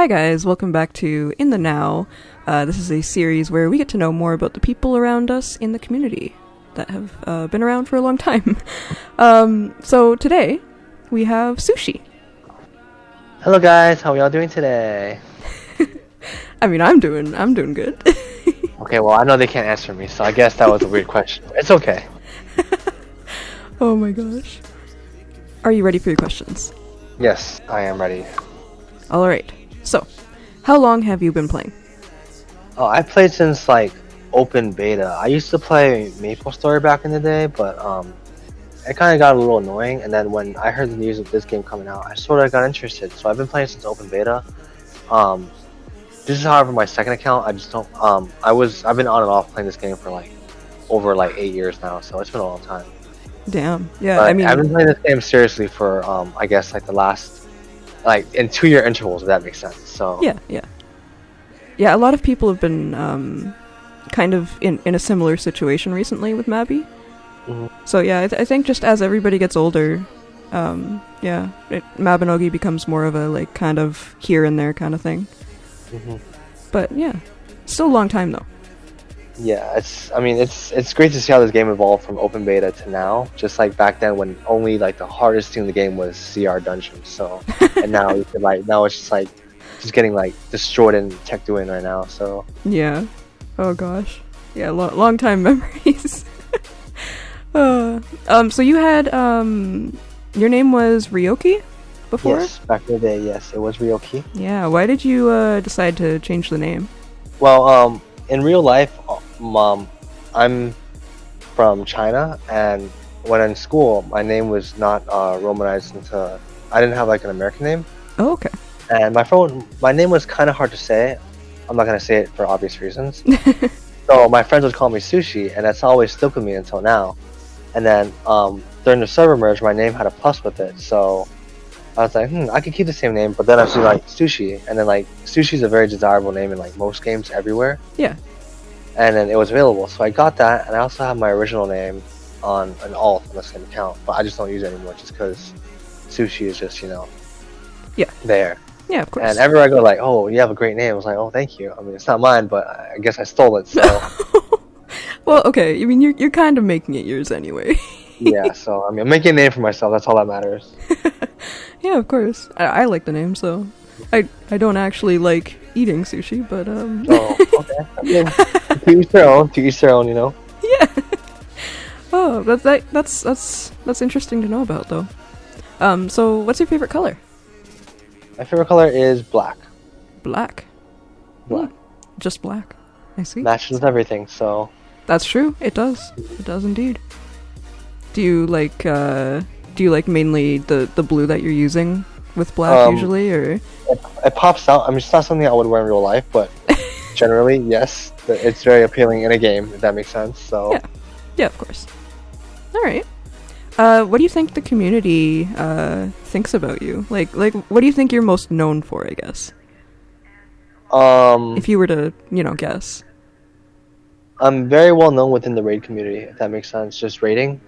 Hi guys, welcome back to In the Now. This is a series where we get to know more about the people around us in the community that have been around for a long time. So today, we have Sushi. Hello guys, how are y'all doing today? I mean, I'm doing good. Okay, well I know they can't answer me, so I guess that was a weird question. It's okay. Oh my gosh. Are you ready for your questions? Yes, I am ready. Alright, so, how long have you been playing? Oh, I played since like open beta. I used to play MapleStory back in the day, but it kind of got a little annoying. And then when I heard the news of this game coming out, I sort of got interested. So I've been playing since open beta. This is however my second account. I just don't. I've been on and off playing this game for like over like 8 years now, so it's been a long time. Damn. Yeah, But I mean, I've been playing this game seriously for I guess like the last in 2 year intervals, if that makes sense. So yeah, a lot of people have been kind of in a similar situation recently with Mabi. Mhm. So yeah, I think just as everybody gets older, Mabinogi becomes more of a like kind of here and there kind of thing. Mhm. But yeah, still a long time though. Yeah, it's great to see how this game evolved from open beta to now. Just like back then when only like the hardest thing in the game was CR dungeons. So and now you can now it's just getting like destroyed in Tech Doing right now. So Yeah. Oh gosh. Yeah, long time memories. So you had your name was Ryokii before? yes, back in the day, yes, it was Ryokii. Yeah. Why did you decide to change the name? Well, in real life, I'm from China, and when in school, my name was not romanized into. I didn't have like an American name, Oh, okay. and my name was kind of hard to say. I'm not gonna say it for obvious reasons. So my friends would call me Sushi, and that's always stuck with me until now. And then during the server merge, my name had a plus with it, so I was like, I could keep the same name, but then I was like Sushi, and then like Sushi is a very desirable name in like most games everywhere. Yeah. And then it was available, so I got that, and I also have my original name on an alt on the same account, but I just don't use it anymore just because Sushi is just there. Yeah, of course. And everywhere I go, like, oh, you have a great name. I was like, oh, thank you. I mean, it's not mine, but I guess I stole it. So Well, okay. I mean, you're kind of making it yours anyway. yeah. So I mean, I'm making a name for myself. That's all that matters. Yeah, of course. I like the name, so I don't actually like eating sushi, but Oh, okay. I mean, to each their own. To each their own. yeah. Oh, that's interesting to know about, though. So what's your favorite color? My favorite color is black. Black. Black. Just black. I see. Matches with everything. So That's true. It does. It does indeed. Do you like mainly the blue that you're using with black usually, or? it pops out. I mean, it's not something I would wear in real life, but generally, yes, it's very appealing in a game. If that makes sense. So Yeah, of course. All right. What do you think the community thinks about you? Like, what do you think you're most known for? I guess. If you were to, guess. I'm very well known within the raid community, if that makes sense. Just raiding,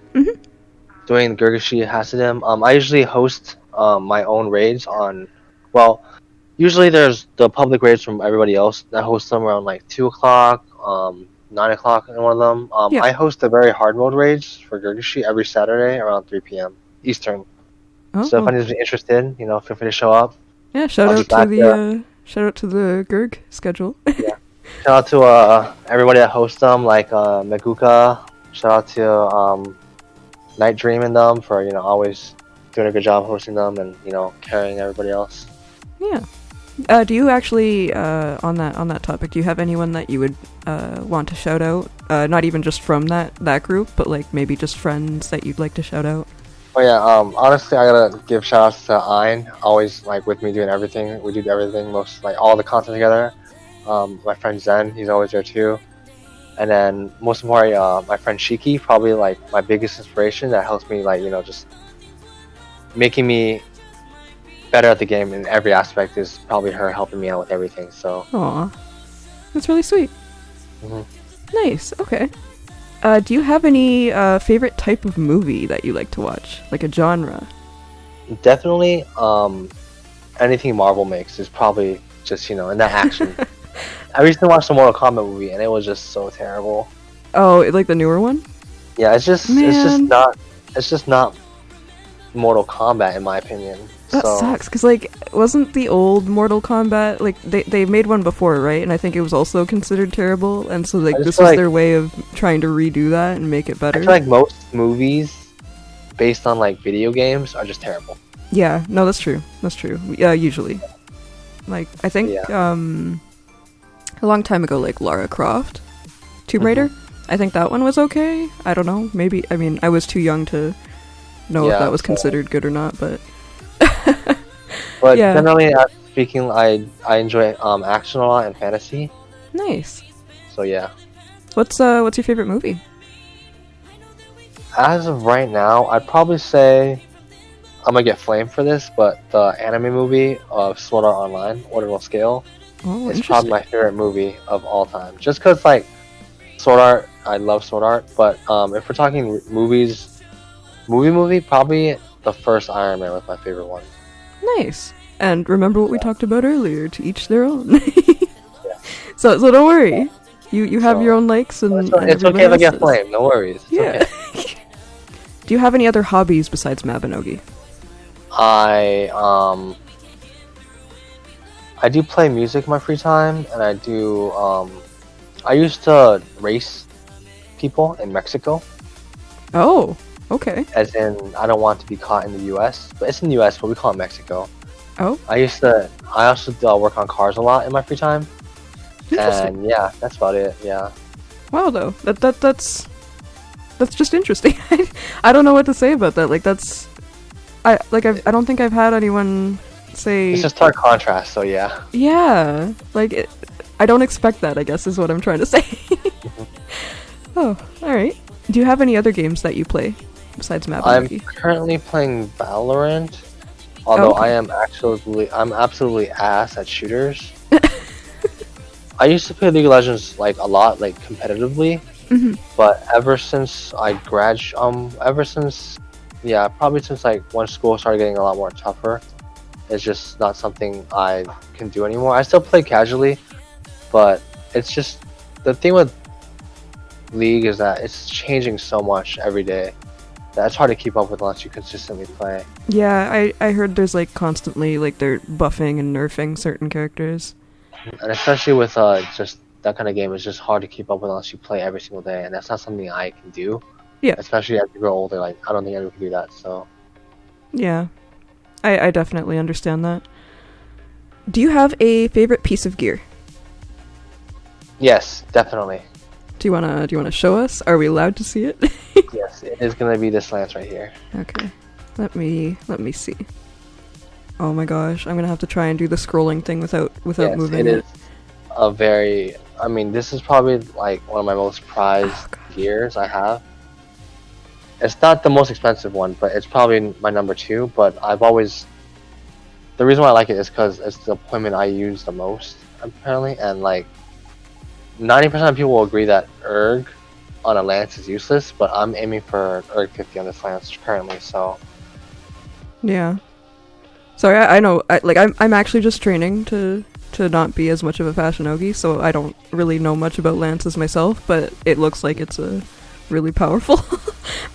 doing Gurgashi Hasidim. I usually host my own raids on. Well, usually there's the public raids from everybody else. I host them around like 2:00, 9:00 in one of them. Yeah. I host the very hard mode raids for Gurgashi every Saturday around 3 p.m. Eastern. Oh, So if anyone's interested, feel free to show up. yeah! Shout I'll out be to back the shout out to the Gurg schedule. Yeah. Shout out to everybody that hosts them, like Meguka. Shout out to Night Dream and them for always doing a good job hosting them and carrying everybody else. Yeah. Do you actually on that topic? Do you have anyone that you would want to shout out? Not even just from that group, but like maybe just friends that you'd like to shout out. Oh yeah. Honestly, I gotta give shout outs to Ein. Always like with me doing everything. We do everything, most like all the content together. My friend Zen, he's always there too. And then most importantly, my friend Shiki, probably like my biggest inspiration that helps me just making me better at the game in every aspect is probably her helping me out with everything. So. Aw, that's really sweet. Mhm. Nice. Okay. Do you have any favorite type of movie that you like to watch, like a genre? Definitely, anything Marvel makes is probably just in that action. I recently watched the Mortal Kombat movie, and it was just so terrible. Oh, like the newer one? Yeah, it's just Man. it's just not Mortal Kombat in my opinion. That sucks, because, like, wasn't the old Mortal Kombat, like, they made one before, right? And I think it was also considered terrible, and so, like, this was their way of trying to redo that and make it better. I feel like most movies based on, like, video games are just terrible. Yeah, no, that's true. That's true. Yeah, usually. Like, I think, a long time ago, like, Lara Croft, Tomb Raider, I think that one was okay. I don't know, maybe, I mean, I was too young to know if that was considered good or not, but... But generally speaking, I enjoy action a lot and fantasy. Nice. So yeah. What's your favorite movie? As of right now, I'd probably say I'm gonna get flamed for this, but the anime movie of Sword Art Online, Ordinal Scale, is probably my favorite movie of all time. Just because, like, Sword Art, I love Sword Art, but if we're talking movies, movie, probably the first Iron Man was my favorite one. Nice. And remember what we talked about earlier, to each their own. So don't worry. You have your own likes and it's okay if I get flamed, no worries. It's okay. Do you have any other hobbies besides Mabinogi? I do play music in my free time, and I do I used to race people in Mexico. Oh, okay. As in, I don't want to be caught in the U.S., but it's in the U.S., but we call it Mexico. Oh. I also work on cars a lot in my free time. And yeah, that's about it. Yeah. Wow, though that's just interesting. I don't know what to say about that. Like I don't think I've had anyone say. It's just stark contrast. So yeah. Yeah, like I don't expect that, I guess, is what I'm trying to say. Oh, alright. Do you have any other games that you play besides Mabinogi? I'm currently playing Valorant, although I'm absolutely ass at shooters. I used to play League of Legends like a lot, like competitively, but ever since probably since like when school started getting a lot more tougher, it's just not something I can do anymore. I still play casually, but it's just the thing with League is that it's changing so much every day that it's hard to keep up with unless you consistently play. Yeah, I heard there's like constantly like they're buffing and nerfing certain characters. And especially with just that kind of game, it's just hard to keep up with unless you play every single day, and that's not something I can do. Yeah. Especially as you grow older, like I don't think anyone can do that. So. Yeah, I definitely understand that. Do you have a favorite piece of gear? Yes, definitely. Do you wanna show us? Are we allowed to see it? Yes, it is gonna be this lance right here. Okay, let me see. Oh my gosh, I'm gonna have to try and do the scrolling thing without moving it. It is a very. I mean, this is probably like one of my most prized gears I have. It's not the most expensive one, but it's probably my number 2. But the reason why I like it is because it's the deployment I use the most, apparently, and like 90% of people will agree that erg on a lance is useless, but I'm aiming for erg 50 on this lance currently, so. Yeah. Sorry, I know. I'm actually just training to not be as much of a fashionogi, so I don't really know much about lances myself, but it looks like it's a really powerful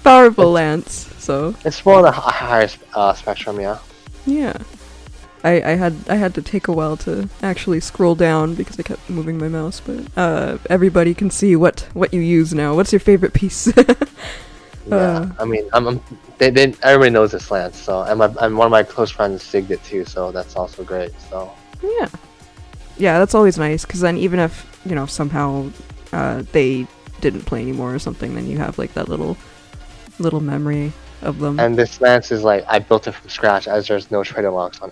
lance. So it's more on a higher spectrum, yeah. Yeah. I had to take a while to actually scroll down because I kept moving my mouse, but everybody can see what you use now. What's your favorite piece? Yeah, I mean, everybody knows this lance, so and one of my close friends sigged it too, so that's also great. So yeah, that's always nice because then even if somehow they didn't play anymore or something, then you have like that little memory of them. And this lance is like I built it from scratch, as there's no trader locks on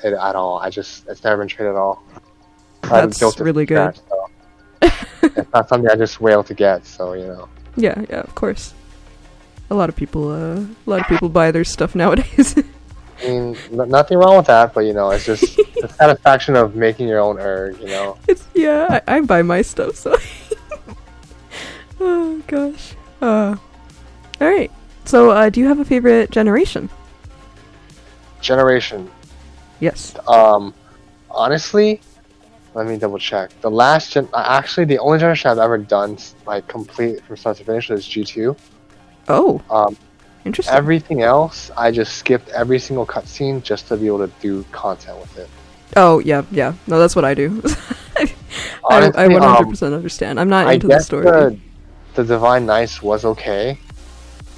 it at all. It's never been traded at all. That's really good. Scratch, so. It's not something I just were able to get, so Yeah, of course. A lot of people buy their stuff nowadays. I mean, nothing wrong with that, but it's just the satisfaction of making your own erg, It's I buy my stuff, so. Oh gosh. All right. So, do you have a favorite generation? Generation. Yes. Honestly, let me double check. The last gen, actually, the only generation I've ever done like complete from start to finish was G2. Oh, Um, interesting. everything else, I just skipped every single cutscene just to be able to do content with it. Oh, yeah. No, that's what I do. Honestly, I 100% understand. I'm not I into the guess story. the Divine Knights was okay,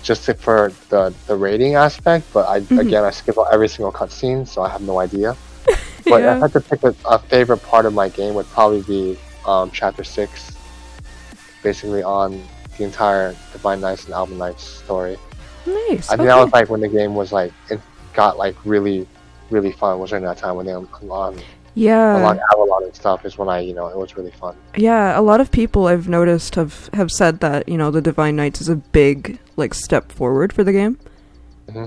just for the rating aspect. But again, I skipped every single cutscene, so I have no idea. But if I Yeah. had to pick a favorite part of my game, would probably be Chapter 6, basically on the entire Divine Knights and Alba Knights story. Nice. I think that was like when the game was like, it got like really, really fun. Was during that time when they unlocked Yeah. Avalon and stuff is when it was really fun. Yeah, a lot of people I've noticed have said that, the Divine Knights is a big, like, step forward for the game. Mm-hmm.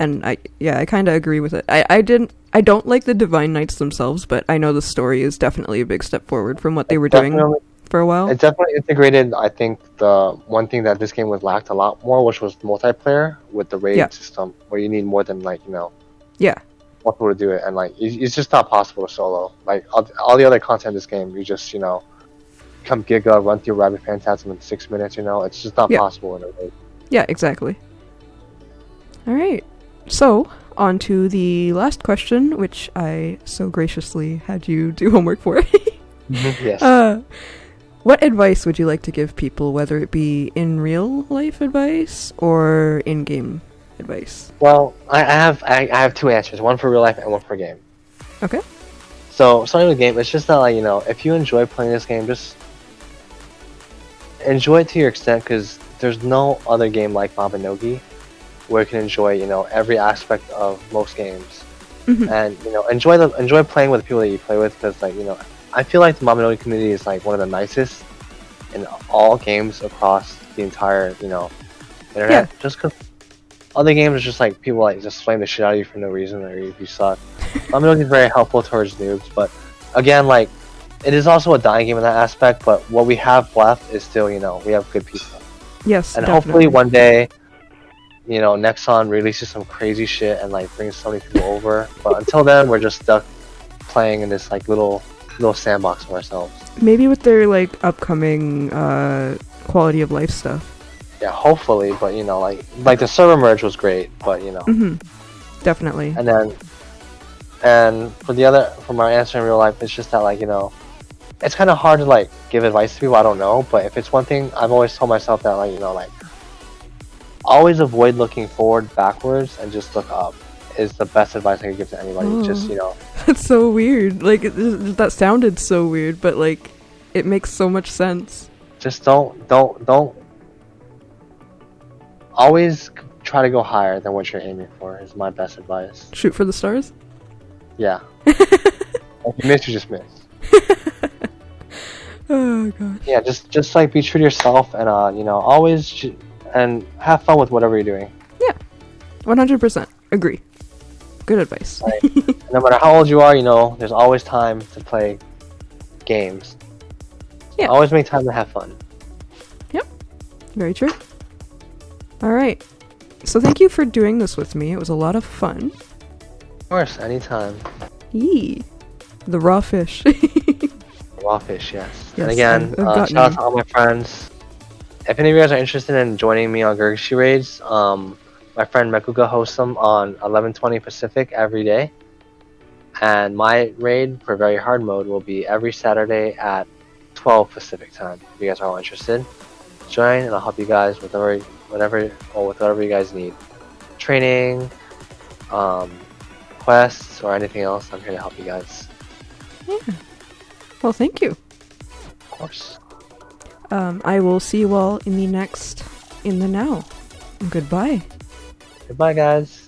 And I kind of agree with it. I don't like the Divine Knights themselves, but I know the story is definitely a big step forward from what they were doing for a while. It definitely integrated, I think, the one thing that this game was lacked a lot more, which was multiplayer with the raid system, where you need more than, Yeah. multiple to do it, and, it's just not possible to solo. Like, all the other content in this game, you just, come Giga, run through Rabbit Phantasm in 6 minutes, it's just not possible in a raid. Yeah, exactly. Alright, so, on to the last question, which I so graciously had you do homework for. Yes. What advice would you like to give people, whether it be in real life advice or in-game advice? Well, I have two answers, one for real life and one for game. Okay. So, starting with game, it's just that, if you enjoy playing this game, just enjoy it to your extent, because there's no other game like Mabinogi where you can enjoy, every aspect of most games. And, enjoy playing with the people that you play with, because, I feel like the Mabinogi community is, one of the nicest in all games across the entire, internet. Yeah. Just because other games are just, people, just flame the shit out of you for no reason, or if you suck. Mabinogi is very helpful towards noobs, but, again, it is also a dying game in that aspect, but what we have left is still, we have good people. Yes, and definitely. Hopefully one day, Nexon releases some crazy shit and, brings so many people over. But until then, we're just stuck playing in this, little sandbox of ourselves. Maybe with their, upcoming, quality of life stuff. Yeah, hopefully, but, the server merge was great, but, Definitely. And for my answer in real life, it's just that, it's kind of hard to, give advice to people I don't know, but if it's one thing, I've always told myself that, always avoid looking forward backwards and just look up is the best advice I could give to anybody. Oh. Just, That's so weird. That sounded so weird, but, it makes so much sense. Just don't always try to go higher than what you're aiming for is my best advice. Shoot for the stars? Yeah. If you miss, you just miss. Oh, gosh. Yeah, just be true to yourself and, always and have fun with whatever you're doing. Yeah. 100%. Agree. Good advice. No matter how old you are, there's always time to play games. Yeah. Always make time to have fun. Yep. Very true. Alright. So thank you for doing this with me. It was a lot of fun. Of course, anytime. Yee. The raw fish. Raw fish, yes. Yes, And again, shout out to all my friends. If any of you guys are interested in joining me on Gurgashi raids, my friend Mekuga hosts them on 11:20 Pacific every day. And my raid for very hard mode will be every Saturday at 12 Pacific time. If you guys are all interested, join and I'll help you guys with whatever you guys need. Training, quests, or anything else, I'm here to help you guys. Yeah. Well, thank you. Of course. I will see you all in the now. Goodbye. Goodbye, guys.